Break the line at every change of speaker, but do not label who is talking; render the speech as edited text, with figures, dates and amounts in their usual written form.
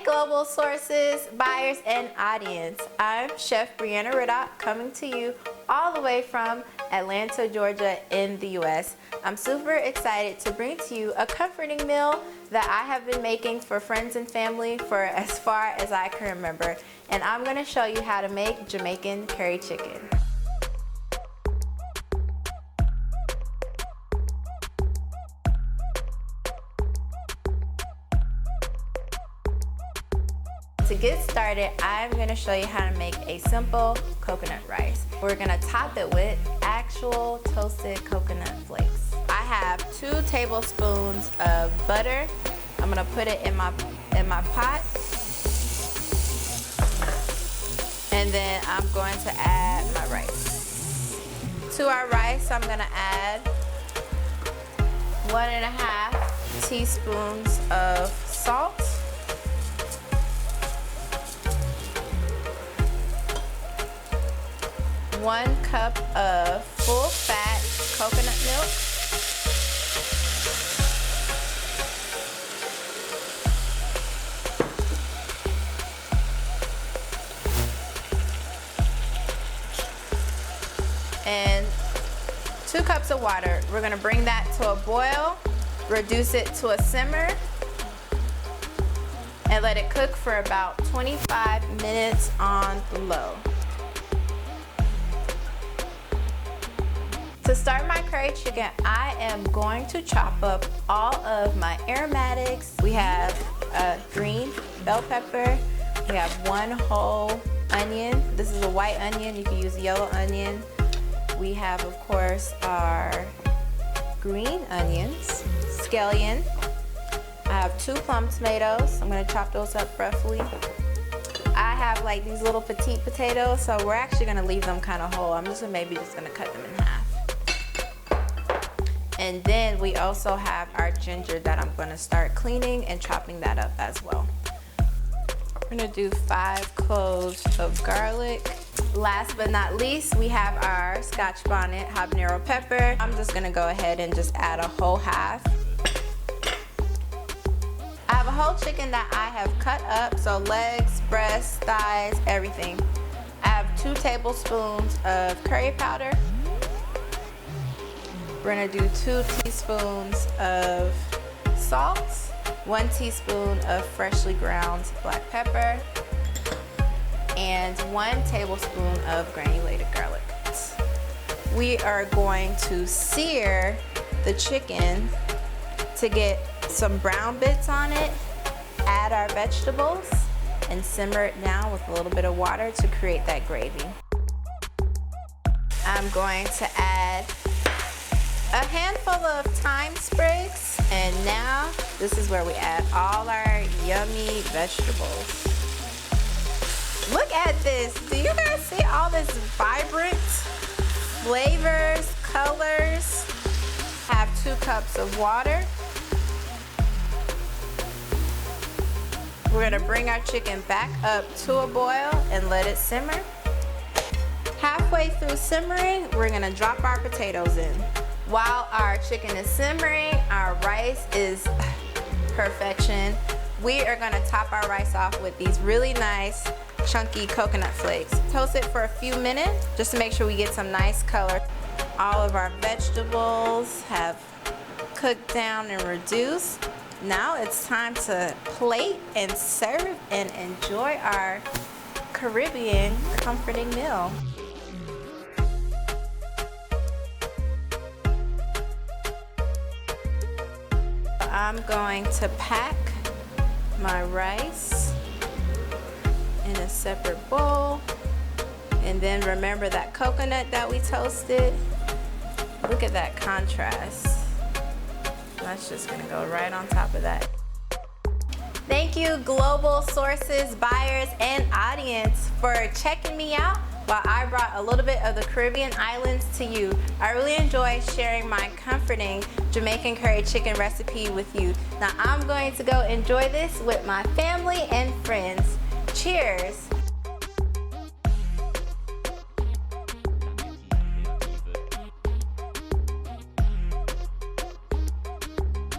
global sources, buyers, and audience. I'm Chef Briana Riddock coming to you all the way from Atlanta, Georgia in the US. I'm super excited to bring to you a comforting meal that I have been making for friends and family for as far as I can remember. And I'm gonna show you how to make Jamaican curry chicken. To get started, I'm going to show you how to make a simple coconut rice. We're going to top it with actual toasted coconut flakes. I have 2 tablespoons of butter. I'm going to put it in my pot. And then I'm going to add my rice. To our rice, I'm going to add 1.5 teaspoons of salt. 1 cup of full fat coconut milk. And 2 cups of water. We're gonna bring that to a boil, reduce it to a simmer, and let it cook for about 25 minutes on low. To start my curry chicken, I am going to chop up all of my aromatics. We have a green bell pepper. We have 1 whole onion. This is a white onion. You can use yellow onion. We have, of course, our green onions, scallion. I have 2 plum tomatoes. I'm gonna chop those up roughly. I have like these little petite potatoes, so we're actually gonna leave them kind of whole. I'm just maybe gonna cut them in half. And then we also have our ginger that I'm going to start cleaning and chopping that up as well. We're going to do 5 cloves of garlic. Last but not least, we have our Scotch bonnet habanero pepper. I'm just going to go ahead and just add a whole half. I have a whole chicken that I have cut up, so legs, breasts, thighs, everything. I have 2 tablespoons of curry powder. We're gonna do 2 teaspoons of salt, 1 teaspoon of freshly ground black pepper, and 1 tablespoon of granulated garlic. We are going to sear the chicken to get some brown bits on it, add our vegetables, and simmer it down with a little bit of water to create that gravy. I'm going to add a handful of thyme sprigs, and now this is where we add all our yummy vegetables. Look at this. Do you guys see all this vibrant flavors, colors? Have 2 cups of water. We're gonna bring our chicken back up to a boil and let it simmer. Halfway through simmering, we're gonna drop our potatoes in. While our chicken is simmering, our rice is perfection. We are gonna top our rice off with these really nice chunky coconut flakes. Toast it for a few minutes just to make sure we get some nice color. All of our vegetables have cooked down and reduced. Now it's time to plate and serve and enjoy our Caribbean comforting meal. I'm going to pack my rice in a separate bowl, and then remember that coconut that we toasted. Look at that contrast. That's just gonna go right on top of that. Thank you, global sources, buyers, and audience, for checking me out while I brought a little bit of the Caribbean islands to you. I really enjoy sharing my comforting Jamaican curry chicken recipe with you. Now I'm going to go enjoy this with my family and friends. Cheers!